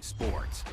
sports.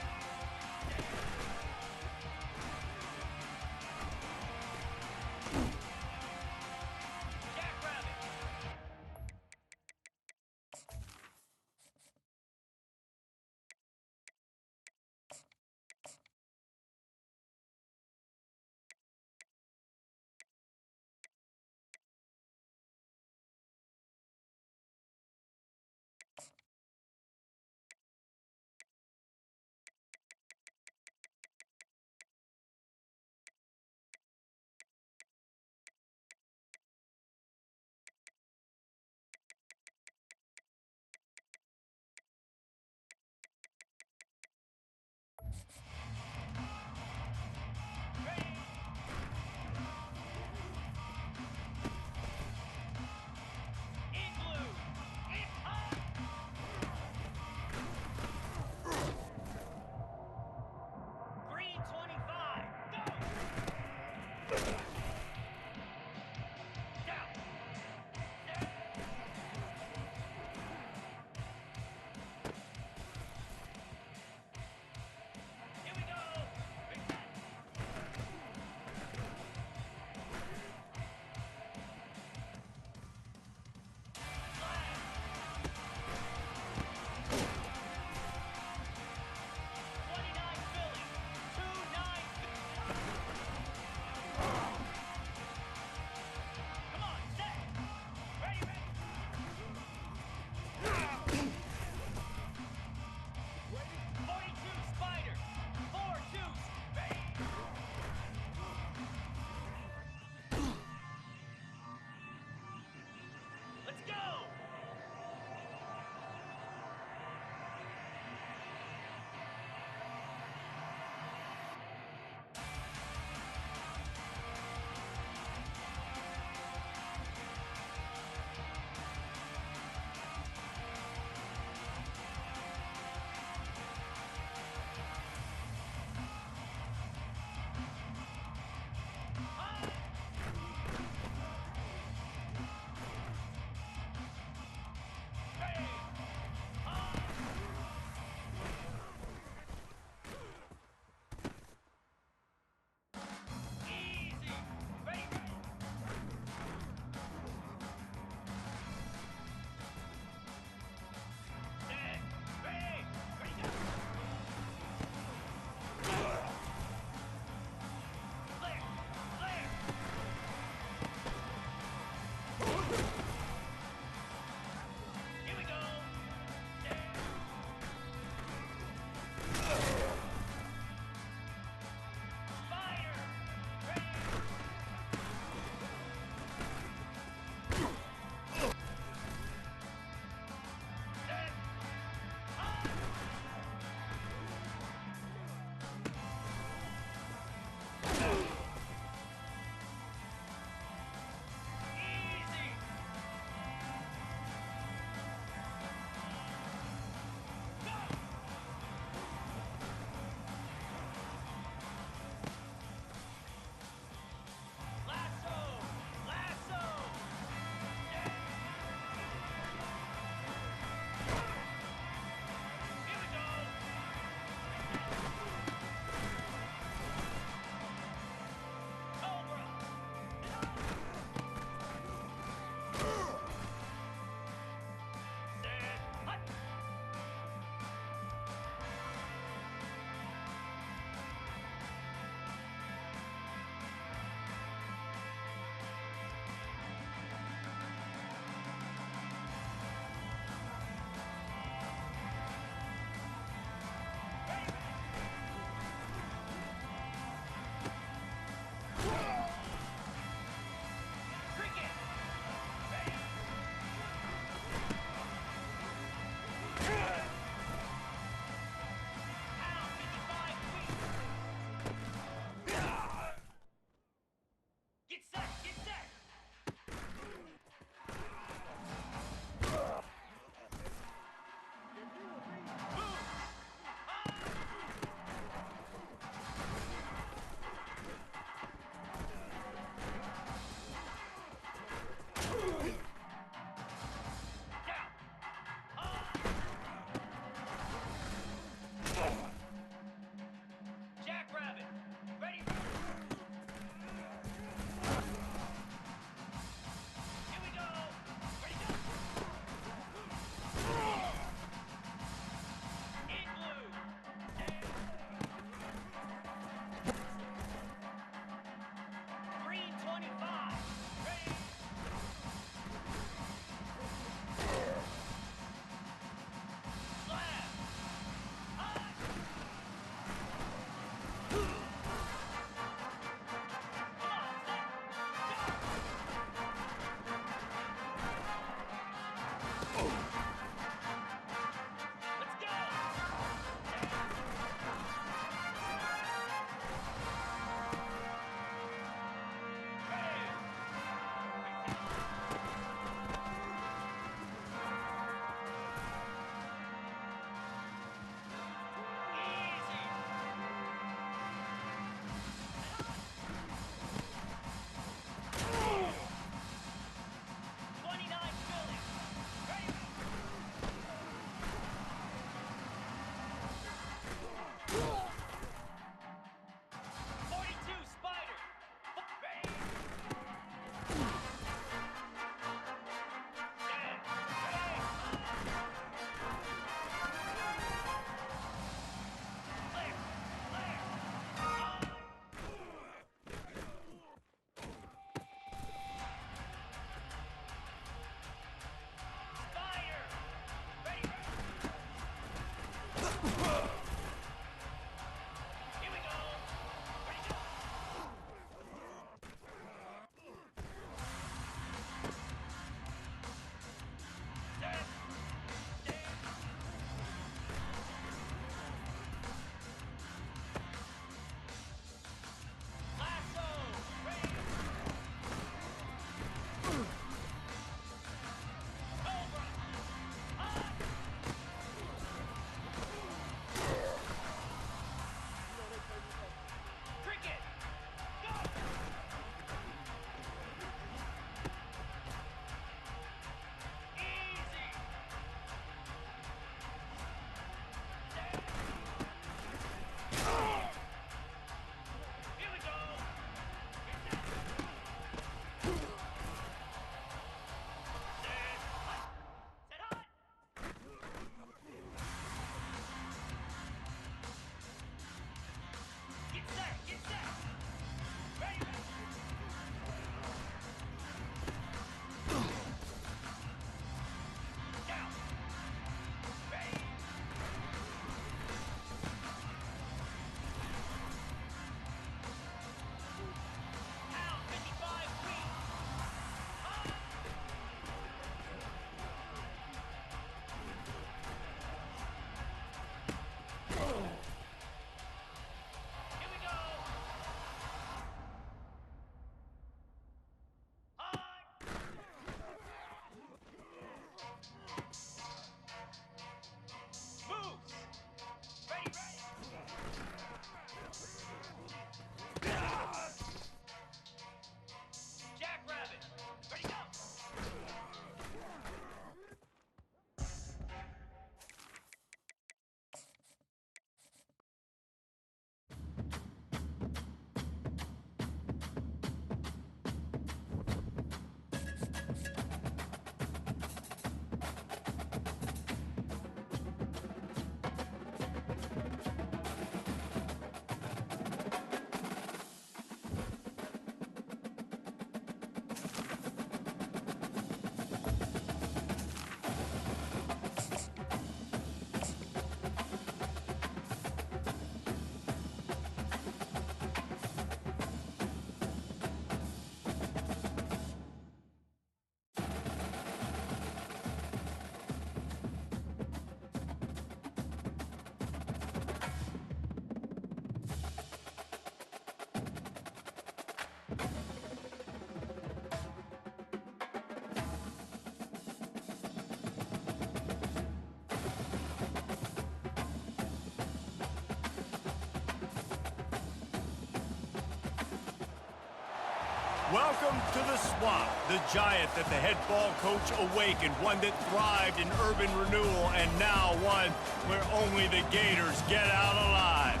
Welcome to the Swamp, the giant that the head ball coach awakened, one that thrived in urban renewal, and now one where only the Gators get out alive.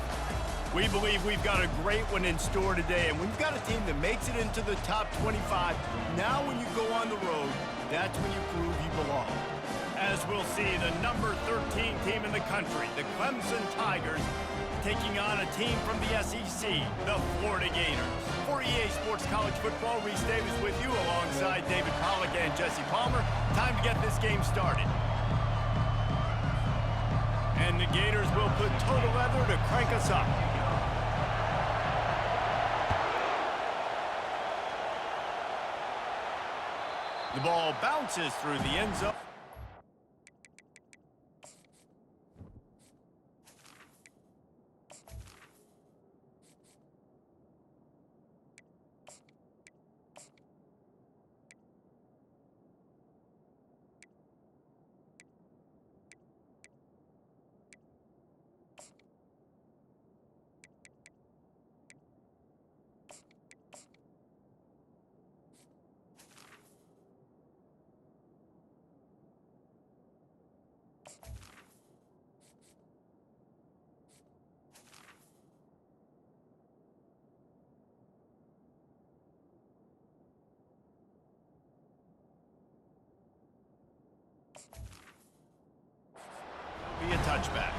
We believe we've got a great one in store today, and when you've got a team that makes it into the top 25, now when you go on the road, that's when you prove you belong. As we'll see, the number 13 team in the country, the Clemson Tigers, taking on a team from the SEC, the Florida Gators. For EA Sports College Football, Reese Davis with you alongside David Pollack and Jesse Palmer. Time to get this game started. And the Gators will put total leather to crank us up. The ball bounces through the end zone. Be a touchback.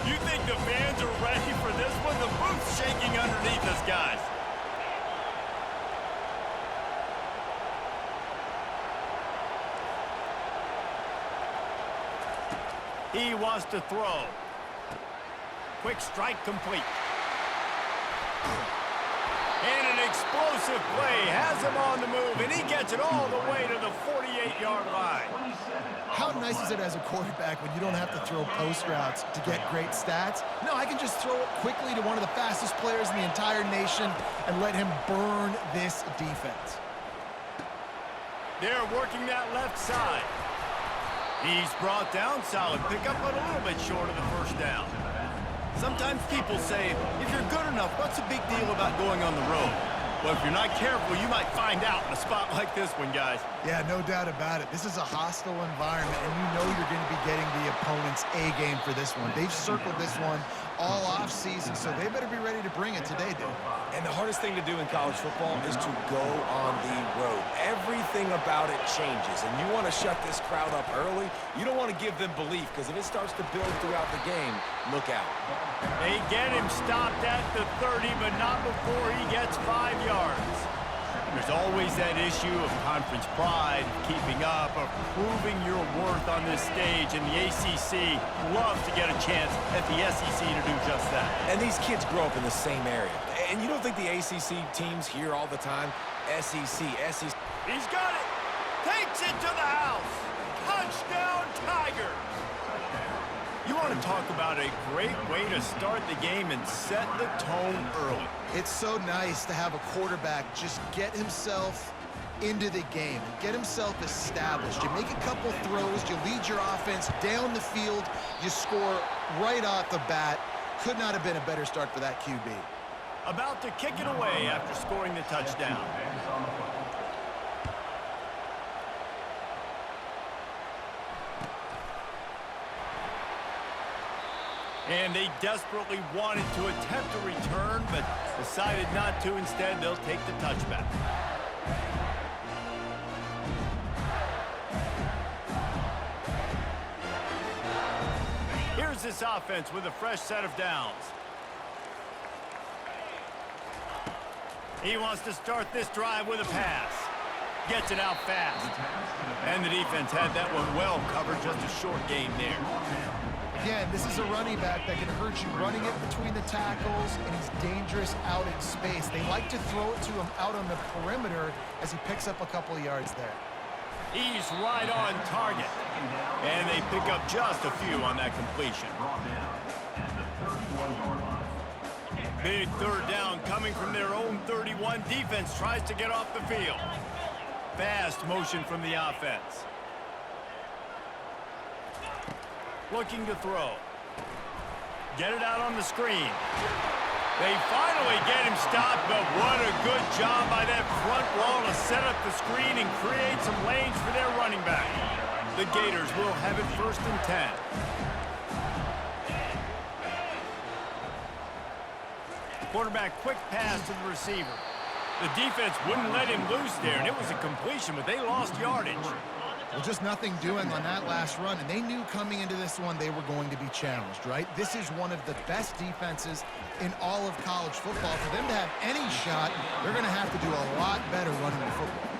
You think the fans are ready for this one? The booth's shaking underneath us, guys. He wants to throw. Quick strike complete. And an explosive play has him on the move, and he gets it all the way to the 48-yard line. How nice is it as a quarterback when you don't have to throw post routes to get great stats? No, I can just throw it quickly to one of the fastest players in the entire nation and let him burn this defense. They're working that left side. He's brought down, solid pickup, but a little bit short of the first down. Sometimes people say, if you're good enough, what's the big deal about going on the road? Well, if you're not careful, you might find out in a spot like this one, guys. Yeah, no doubt about it. This is a hostile environment, and you know you're going to be getting the opponent's A-game for this one. They've circled this one all off-season, so they better be ready to bring it today, dude. And the hardest thing to do in college football is to go on the road. Everything about it changes, and you want to shut this crowd up early. You don't want to give them belief, because if it starts to build throughout the game, look out. They get him stopped at the 30, but not before he gets 5 yards. There's always that issue of conference pride, keeping up, of proving your worth on this stage, and the ACC loves to get a chance at the SEC to do just that. And these kids grow up in the same area. And you don't think the ACC teams hear all the time, SEC. He's got it. Takes it to the house. Touchdown, Tigers. You want to talk about a great way to start the game and set the tone early. It's so nice to have a quarterback just get himself into the game, get himself established. You make a couple throws, you lead your offense down the field, you score right off the bat. Could not have been a better start for that QB. About to kick it away after scoring the touchdown. And they desperately wanted to attempt a return, but decided not to. Instead, they'll take the touchback. Here's this offense with a fresh set of downs. He wants to start this drive with a pass. Gets it out fast. And the defense had that one well covered, just a short gain there. Again, this is a running back that can hurt you running it between the tackles, and he's dangerous out in space. They like to throw it to him out on the perimeter as he picks up a couple of yards there. He's right on target. And they pick up just a few on that completion. Big third down coming from their own 31. Defense tries to get off the field. Fast motion from the offense. Looking to throw. Get it out on the screen. They finally get him stopped, but what a good job by that front wall to set up the screen and create some lanes for their running back. The Gators will have it 1st and 10. Quarterback quick pass to the receiver. The defense wouldn't let him loose there, and it was a completion, but they lost yardage. Well, just nothing doing on that last run, and they knew coming into this one they were going to be challenged, right? This is one of the best defenses in all of college football. For them to have any shot, they're going to have to do a lot better running the football.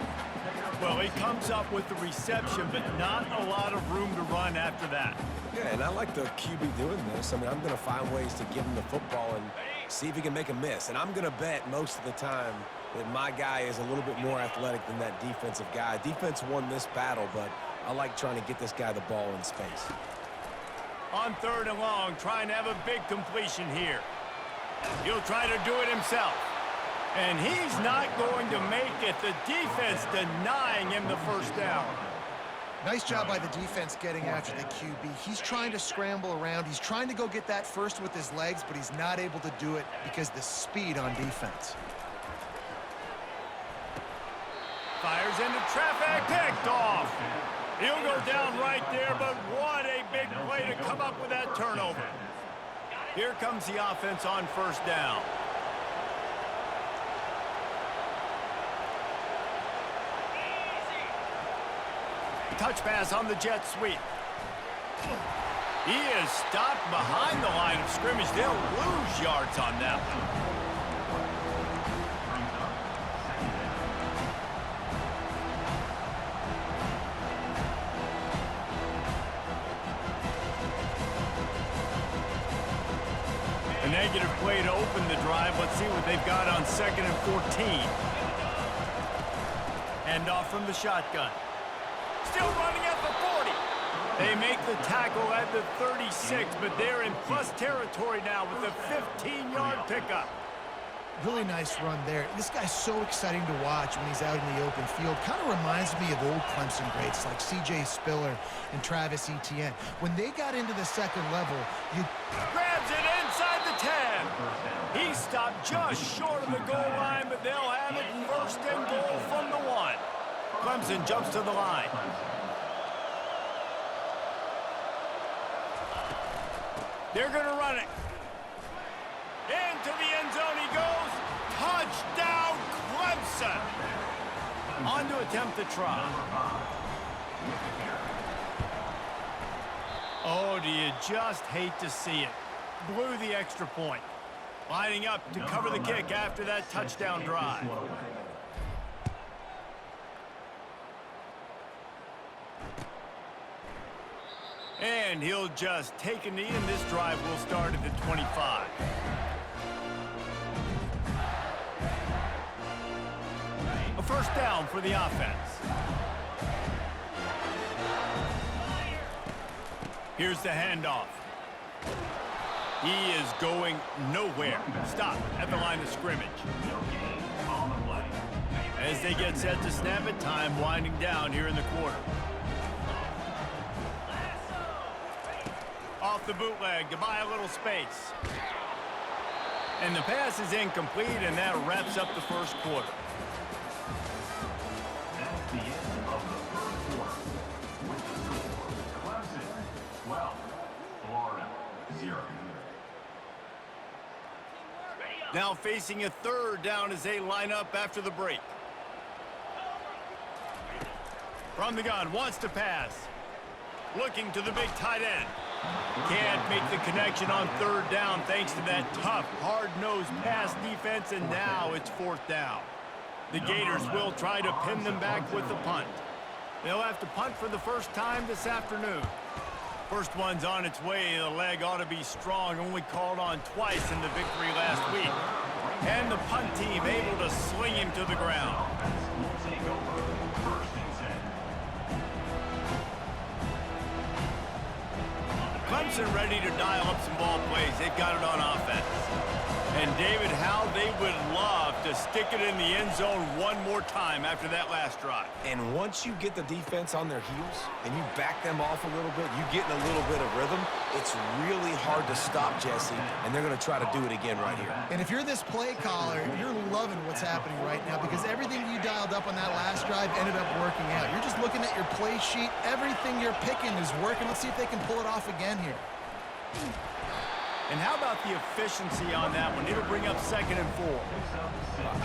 Well, he comes up with the reception, but not a lot of room to run after that. Yeah, and I like the QB doing this. I mean, I'm going to find ways to give him the football and see if he can make a miss. And I'm going to bet most of the time that my guy is a little bit more athletic than that defensive guy. Defense won this battle, but I like trying to get this guy the ball in space. On 3rd and long, trying to have a big completion here. He'll try to do it himself. And he's not going to make it. The defense denying him the first down. Nice job by the defense getting after the QB. He's trying to scramble around. He's trying to go get that first with his legs, but he's not able to do it because the speed on defense. Fires into traffic, picked off. He'll go down right there, but what a big play to come up with that turnover. Here comes the offense on 1st down. Touch pass on the jet sweep. He is stopped behind the line of scrimmage. They'll lose yards on that one. A negative play to open the drive. Let's see what they've got on 2nd and 14. Hand off from the shotgun. Still running at the 40. They make the tackle at the 36, but they're in plus territory now with a 15-yard pickup. Really nice run there. This guy's so exciting to watch when he's out in the open field. Kind of reminds me of old Clemson greats like C.J. Spiller and Travis Etienne. When they got into the 2nd level, you... Grabs it inside the 10. He stopped just short of the goal line, but they'll have it 1st and goal from the 1. Clemson jumps to the line. They're going to run it. Into the end zone he goes. Touchdown, Clemson. On to attempt the try. Oh, do you just hate to see it? Blew the extra point. Lining up to cover the kick after that touchdown drive. And he'll just take a knee, and this drive will start at the 25. A 1st down for the offense. Here's the handoff. He is going nowhere. Stop at the line of scrimmage. As they get set to snap it, time winding down here in the quarter. Off the bootleg to buy a little space. And the pass is incomplete, and that wraps up the 1st quarter. That's the end of the 1st quarter. With the score, Clemson 12, Florida 0. Now facing a 3rd down as they line up after the break. From the gun, wants to pass. Looking to the big tight end. Can't make the connection on 3rd down thanks to that tough, hard-nosed pass defense, and now it's 4th down. The Gators will try to pin them back with the punt. They'll have to punt for the first time this afternoon. First one's on its way. The leg ought to be strong, only called on twice in the victory last week. And the punt team able to sling him to the ground. Clemson ready to dial up some ball plays. They've got it on offense. And David, how they would love to stick it in the end zone one more time after that last drive. And once you get the defense on their heels and you back them off a little bit, you get in a little bit of rhythm, it's really hard to stop, Jesse, and they're going to try to do it again right here. And if you're this play caller, you're loving what's happening right now because everything you dialed up on that last drive ended up working out. You're just looking at your play sheet. Everything you're picking is working. Let's see if they can pull it off again here. And how about the efficiency on that one? It'll bring up 2nd and 4.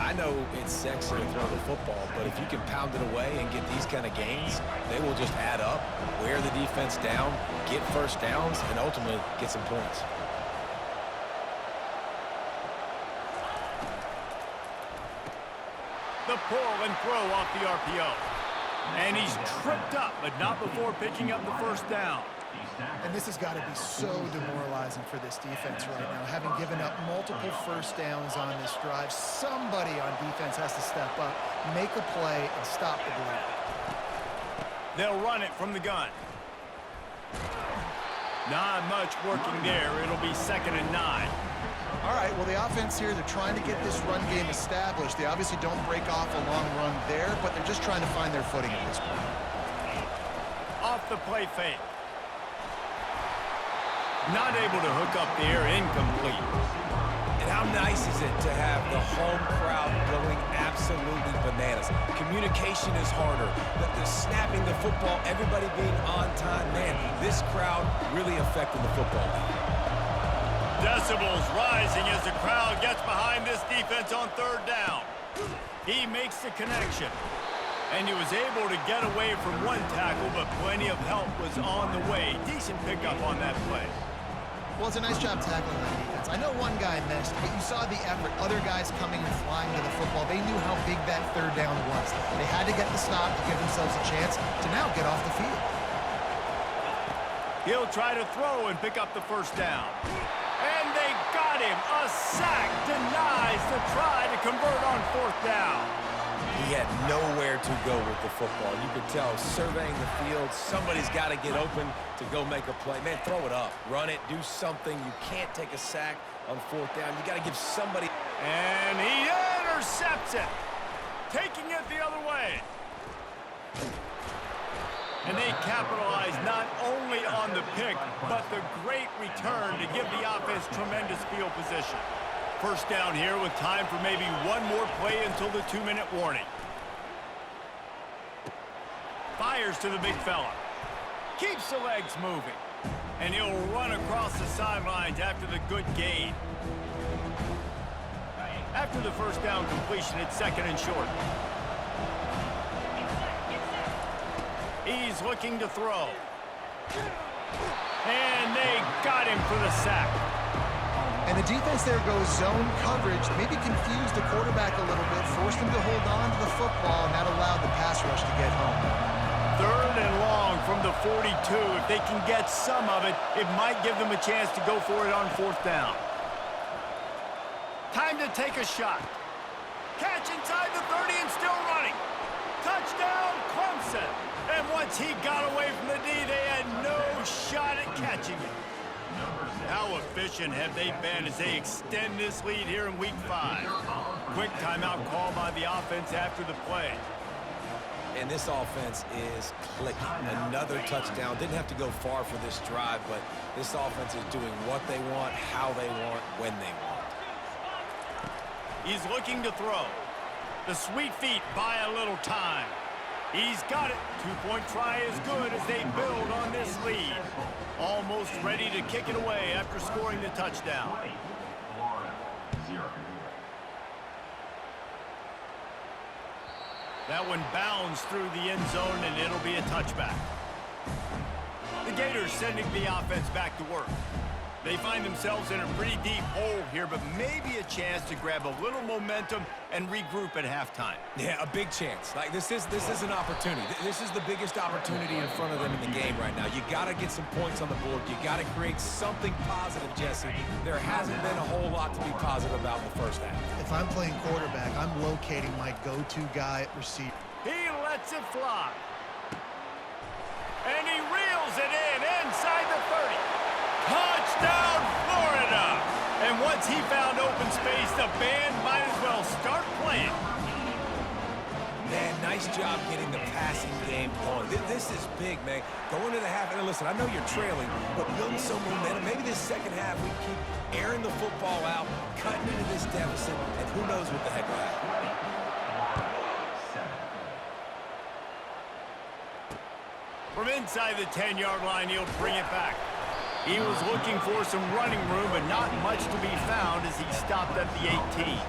I know it's sexy to throw the football, but if you can pound it away and get these kind of gains, they will just add up, wear the defense down, get first downs, and ultimately get some points. The pull and throw off the RPO. And he's tripped up, but not before picking up the first down. And this has got to be so demoralizing for this defense right now. Having given up multiple first downs on this drive, somebody on defense has to step up, make a play, and stop the bleed. They'll run it from the gun. Not much working there. It'll be 2nd and 9. All right, well, the offense here, they're trying to get this run game established. They obviously don't break off a long run there, but they're just trying to find their footing at this point. Off the play fake. Not able to hook up there, incomplete. And how nice is it to have the home crowd going absolutely bananas? Communication is harder. The snapping the football, everybody being on time. Man, this crowd really affecting the football game. Decibels rising as the crowd gets behind this defense on 3rd down. He makes the connection. And he was able to get away from one tackle, but plenty of help was on the way. Decent pickup on that play. Well, it's a nice job tackling that defense. I know one guy missed, but you saw the effort. Other guys coming and flying to the football. They knew how big that 3rd down was. They had to get the stop to give themselves a chance to now get off the field. He'll try to throw and pick up the first down. And they got him. A sack denies the try to convert on 4th down. He had nowhere to go with the football. You could tell, surveying the field, somebody's got to get open to go make a play. Man, throw it up. Run it. Do something. You can't take a sack on 4th down. You got to give somebody. And he intercepts it. Taking it the other way. And they capitalize not only on the pick, but the great return to give the offense tremendous field position. First down here with time for maybe one more play until the 2-minute warning. Fires to the big fella. Keeps the legs moving. And he'll run across the sidelines after the good gain. After the first down completion, it's 2nd and short. He's looking to throw. And they got him for the sack. And the defense there goes zone coverage, maybe confused the quarterback a little bit, forced him to hold on to the football, and that allowed the pass rush to get home. 3rd and long from the 42. If they can get some of it, it might give them a chance to go for it on 4th down. Time to take a shot. Catch inside the 30 and still running. Touchdown, Clemson. And once he got away from the D, they had no shot at catching it. How efficient have they been as they extend this lead here in Week 5? Quick timeout call by the offense after the play. And this offense is clicking. Another touchdown. Didn't have to go far for this drive, but this offense is doing what they want, how they want, when they want. He's looking to throw. The sweet feet buy a little time. He's got it. 2-point try is good as they build on this lead. Almost ready to kick it away after scoring the touchdown. Florida, 0. That one bounds through the end zone, and it'll be a touchback. The Gators sending the offense back to work. They find themselves in a pretty deep hole here, but maybe a chance to grab a little momentum and regroup at halftime. Yeah, a big chance. Like this is an opportunity. This is the biggest opportunity in front of them in the game right now. You got to get some points on the board. You got to create something positive, Jesse. There hasn't been a whole lot to be positive about in the first half. If I'm playing quarterback, I'm locating my go-to guy at receiver. He lets it fly. And he reels it in inside the 30. Touchdown, Florida! And once he found open space, the band might as well start playing. Man, nice job getting the passing game going. This is big, man. Going to the half, and listen, I know you're trailing, but building some momentum. Maybe this second half we keep airing the football out, cutting into this deficit, and who knows what the heck will happen. From inside the 10-yard line, he'll bring it back. He was looking for some running room, but not much to be found as he stopped at the 18.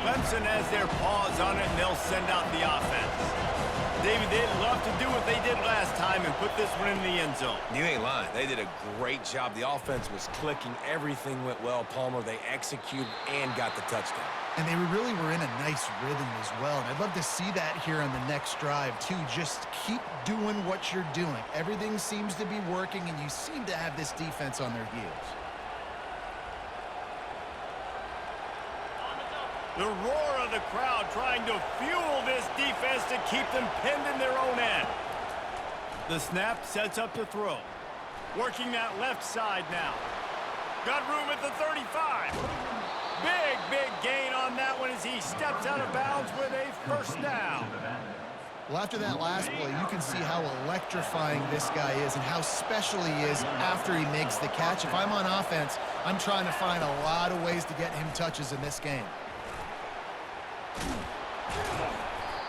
Clemson has their paws on it, and they'll send out the offense. David, they'd love to do what they did last time and put this one in the end zone. You ain't lying. They did a great job. The offense was clicking. Everything went well, Palmer. They executed and got the touchdown. And they really were in a nice rhythm as well. And I'd love to see that here on the next drive, too. Just keep doing what you're doing. Everything seems to be working, and you seem to have this defense on their heels. The roar of the crowd trying to fuel this defense to keep them pinned in their own end. The snap sets up to throw. Working that left side now. Got room at the 35. Big gain on that one as he steps out of bounds with a first down. Well, after that last play, you can see how electrifying this guy is and how special he is after he makes the catch. If I'm on offense, I'm trying to find a lot of ways to get him touches in this game.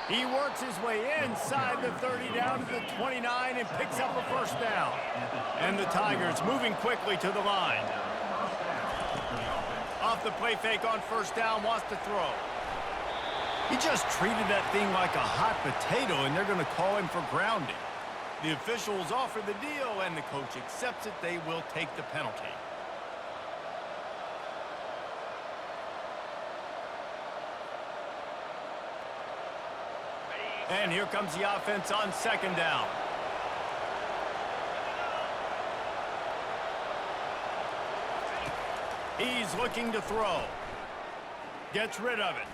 He works his way inside the 30 down to the 29 and picks up a first down. And the Tigers moving quickly to the line. Off the play fake on first down, wants to throw. He just treated that thing like a hot potato, and they're going to call him for grounding. The officials offer the deal, and the coach accepts it. They will take the penalty. And here comes the offense on second down. He's looking to throw. Gets rid of it.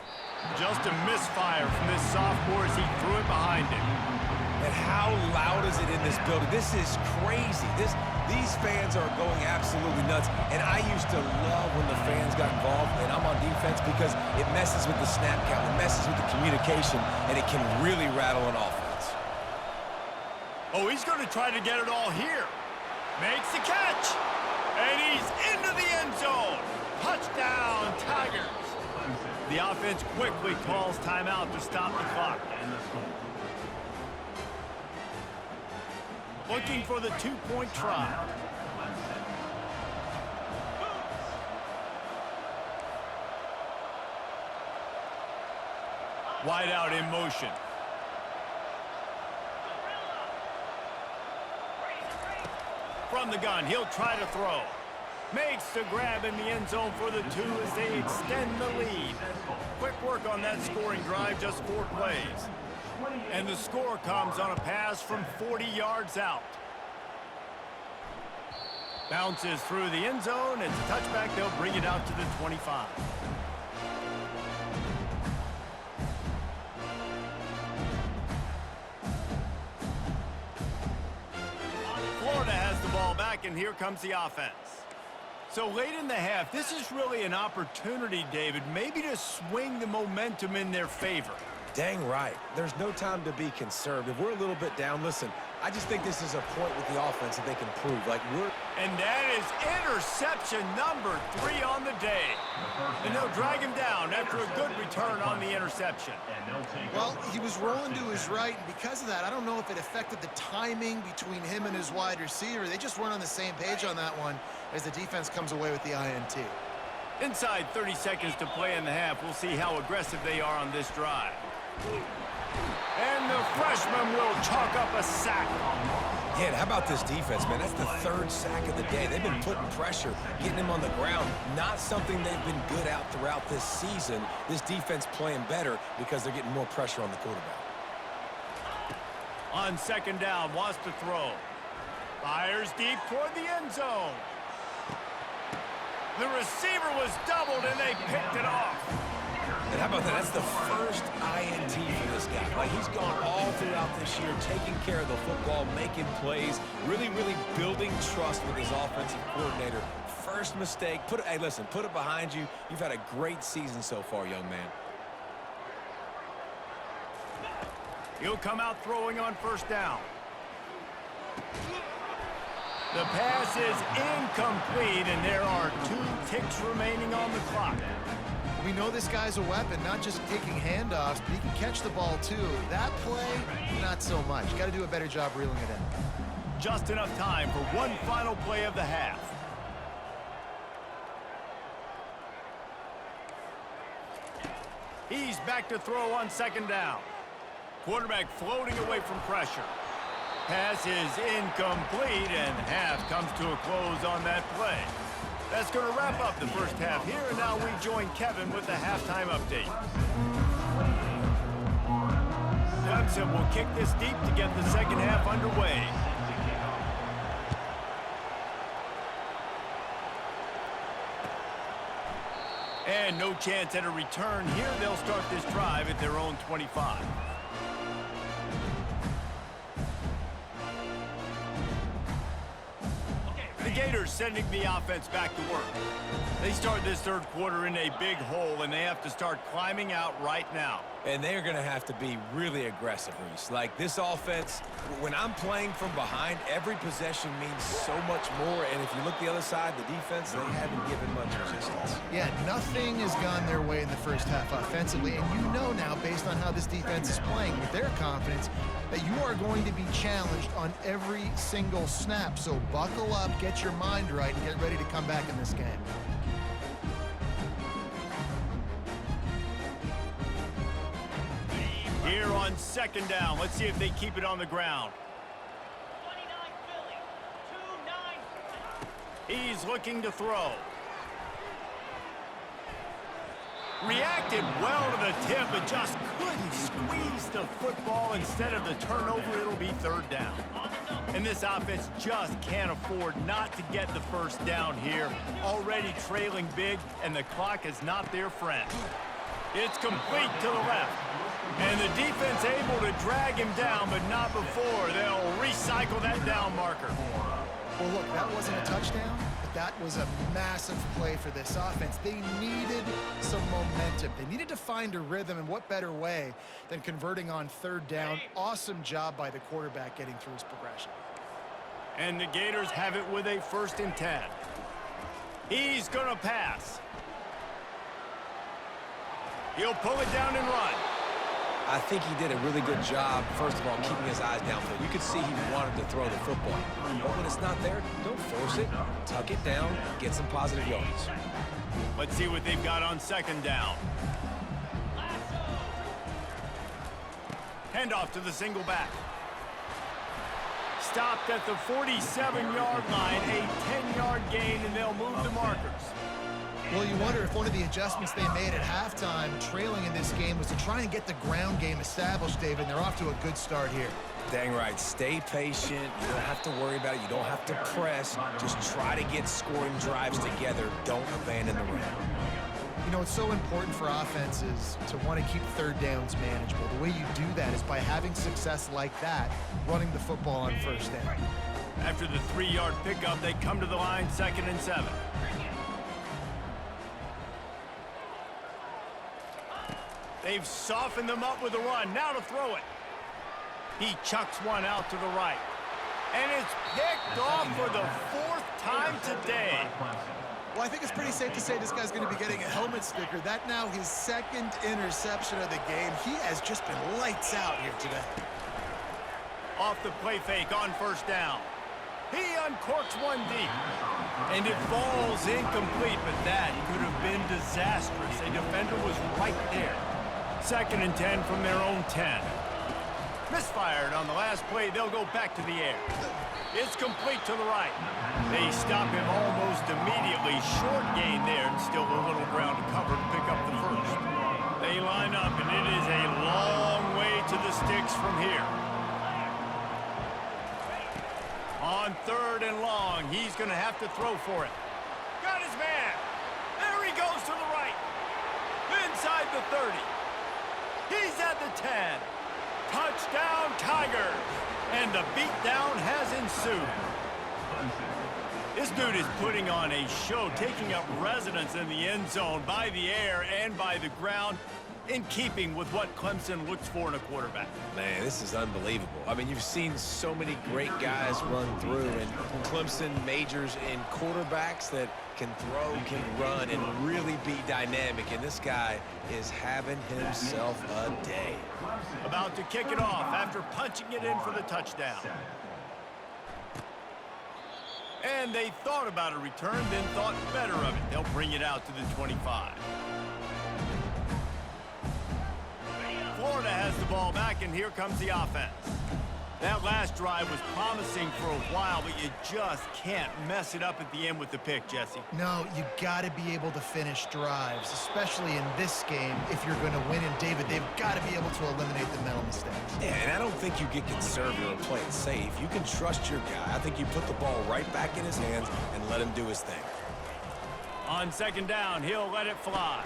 Just a misfire from this sophomore as he threw it behind him. And how loud is it in this building? This is crazy. These fans are going absolutely nuts. And I used to love when the fans got involved, and I'm on defense because it messes with the snap count, it messes with the communication, and it can really rattle an offense. Oh, he's going to try to get it all here. Makes the catch. And he's into the end zone. Touchdown, Tigers. The offense quickly calls timeout to stop the clock. Looking for the two-point try. Wide out in motion. From the gun, he'll try to throw. Makes the grab in the end zone for the two as they extend the lead. Quick work on that scoring drive, just 4 plays. And the score comes on a pass from 40 yards out. Bounces through the end zone. It's a touchback. They'll bring it out to the 25. Florida has the ball back, and here comes the offense. So late in the half, this is really an opportunity, David, maybe to swing the momentum in their favor. Dang right. There's no time to be conservative. We're a little bit down. Listen, I just think this is a point with the offense that they can prove. And that is interception number 3 on the day. And they'll drag him down after a good return on the interception. Well, he was rolling to his right, and because of that, I don't know if it affected the timing between him and his wide receiver. They just weren't on the same page on that one as the defense comes away with the INT. Inside 30 seconds to play in the half. We'll see how aggressive they are on this drive. And the freshman will chalk up a sack. Yeah, and how about this defense, man? That's the 3rd sack of the day. They've been putting pressure, getting him on the ground. Not something they've been good at throughout this season. This defense playing better because they're getting more pressure on the quarterback. On second down, wants to throw. Fires deep toward the end zone. The receiver was doubled, and they picked it off. And how about that? That's the first INT for this guy. Like, he's gone all throughout this year, taking care of the football, making plays, really building trust with his offensive coordinator. First mistake, hey, listen, put it behind you. You've had a great season so far, young man. He'll come out throwing on first down. The pass is incomplete, and there are 2 ticks remaining on the clock. We know this guy's a weapon, not just taking handoffs, but he can catch the ball too. That play, not so much. Got to do a better job reeling it in. Just enough time for one final play of the half. He's back to throw on second down. Quarterback floating away from pressure. Pass is incomplete, and half comes to a close on that play. That's going to wrap up the first half here, and now we join Kevin with the halftime update. Clemson will kick this deep to get the second half underway. And no chance at a return here. They'll start this drive at their own 25. The Gators sending the offense back to work. They start this third quarter in a big hole, and they have to start climbing out right now. And they're going to have to be really aggressive, Reese. Like, this offense, when I'm playing from behind, every possession means so much more. And if you look the other side, the defense, they haven't given much resistance. Yeah, nothing has gone their way in the first half offensively. And you know now, based on how this defense is playing with their confidence, that you are going to be challenged on every single snap. So buckle up, get your mind right, and get ready to come back in this game. Here on second down, let's see if they keep it on the ground. 29 Philly, 2-9. He's looking to throw. Reacted well to the tip, but just couldn't squeeze the football. Instead of the turnover, it'll be third down. And this offense just can't afford not to get the first down here. Already trailing big, and the clock is not their friend. It's complete to the left. And the defense able to drag him down, but not before. They'll recycle that down marker. Well, look, that wasn't a touchdown, but that was a massive play for this offense. They needed some momentum. They needed to find a rhythm, and what better way than converting on third down. Awesome job by the quarterback getting through his progression. And the Gators have it with a 1st and 10. He's going to pass. He'll pull it down and run. I think he did a really good job, first of all, keeping his eyes downfield. You could see he wanted to throw the football. But when it's not there, don't force it. Tuck it down, get some positive yards. Let's see what they've got on second down. Handoff to the single back. Stopped at the 47-yard line, a 10-yard gain, and they'll move the markers. Well, you wonder if one of the adjustments they made at halftime, trailing in this game, was to try and get the ground game established, David. They're off to a good start here. Dang right. Stay patient. You don't have to worry about it. You don't have to press. Just try to get scoring drives together. Don't abandon the run. You know, it's so important for offenses to want to keep third downs manageable. The way you do that is by having success like that, running the football on first down. After the 3-yard pickup, they come to the line, 2nd and 7. They've softened them up with a run. Now to throw it. He chucks one out to the right. And it's picked off for the 4th time today. Well, I think it's pretty safe to say this guy's going to be getting a helmet sticker. That now his 2nd interception of the game. He has just been lights out here today. Off the play fake on first down. He uncorks one deep. And it falls incomplete, but that could have been disastrous. A defender was right there. 2nd and 10 from their own 10. Misfired on the last play. They'll go back to the air. It's complete to the right. They stop him almost immediately. Short gain there, and still a little ground to cover to pick up the first. They line up, and it is a long way to the sticks from here. On 3rd and long, he's going to have to throw for it. Got his man. There he goes to the right. Then inside the 30. He's at the 10. Touchdown, Tigers! And the beatdown has ensued. This dude is putting on a show, taking up residence in the end zone by the air and by the ground, in keeping with what Clemson looks for in a quarterback. Man, this is unbelievable. I mean, you've seen so many great guys run through, and Clemson majors in quarterbacks that can throw, can run, and really be dynamic, and this guy is having himself a day. About to kick it off after punching it in for the touchdown. And they thought about a return, then thought better of it. They'll bring it out to the 25. Florida has the ball back, and here comes the offense. That last drive was promising for a while, but you just can't mess it up at the end with the pick, Jesse. No, you got to be able to finish drives, especially in this game. If you're going to win, and David, they've got to be able to eliminate the mental mistakes. Yeah, and I don't think you get conservative or play it safe. You can trust your guy. I think you put the ball right back in his hands and let him do his thing. On second down, he'll let it fly.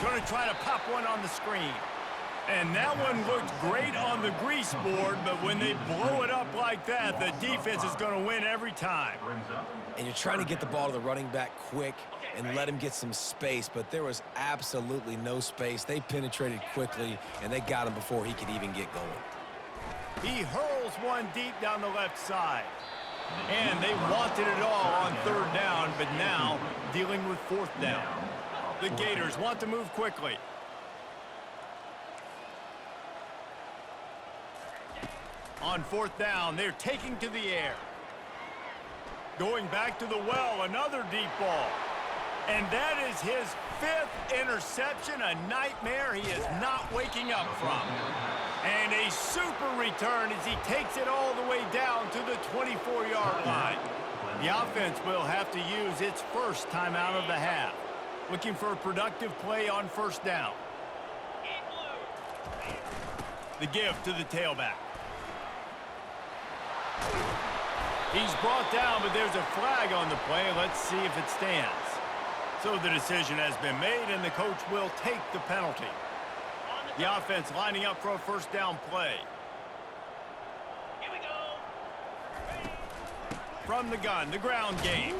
Going to try to pop one on the screen. And that one looked great on the grease board, but when they blow it up like that, the defense is going to win every time. And you're trying to get the ball to the running back quick and let him get some space, but there was absolutely no space. They penetrated quickly, and they got him before he could even get going. He hurls one deep down the left side. And they wanted it all on third down, but now dealing with fourth down. The Gators want to move quickly. On fourth down, they're taking to the air. Going back to the well, another deep ball. And that is his 5th interception, a nightmare he is not waking up from. And a super return as he takes it all the way down to the 24-yard line. The offense will have to use its first timeout of the half. Looking for a productive play on first down. The give to the tailback. He's brought down, but there's a flag on the play. Let's see if it stands. So the decision has been made, and the coach will take the penalty. The offense lining up for a first down play. Here we go. From the gun, the ground game.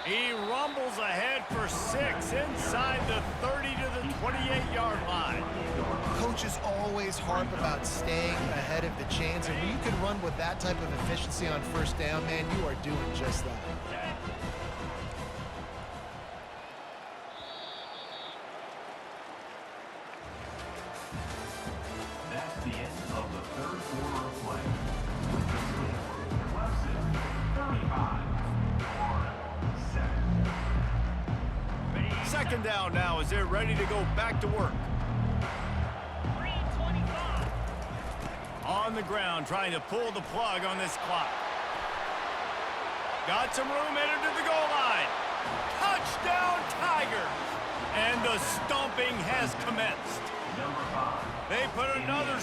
He rumbles ahead for 6 inside the 30 to the 28-yard line. Coaches always harp about staying ahead of the chains, and when you can run with that type of efficiency on first down, man, you are doing just that. That's the end of the third quarter of play. With the score, Clemson 35, Florida 7. Second down now as they're ready to go back to work. On the ground, trying to pull the plug on this clock. Got some room, headed to the goal line. Touchdown, Tigers! And the stomping has commenced. They put another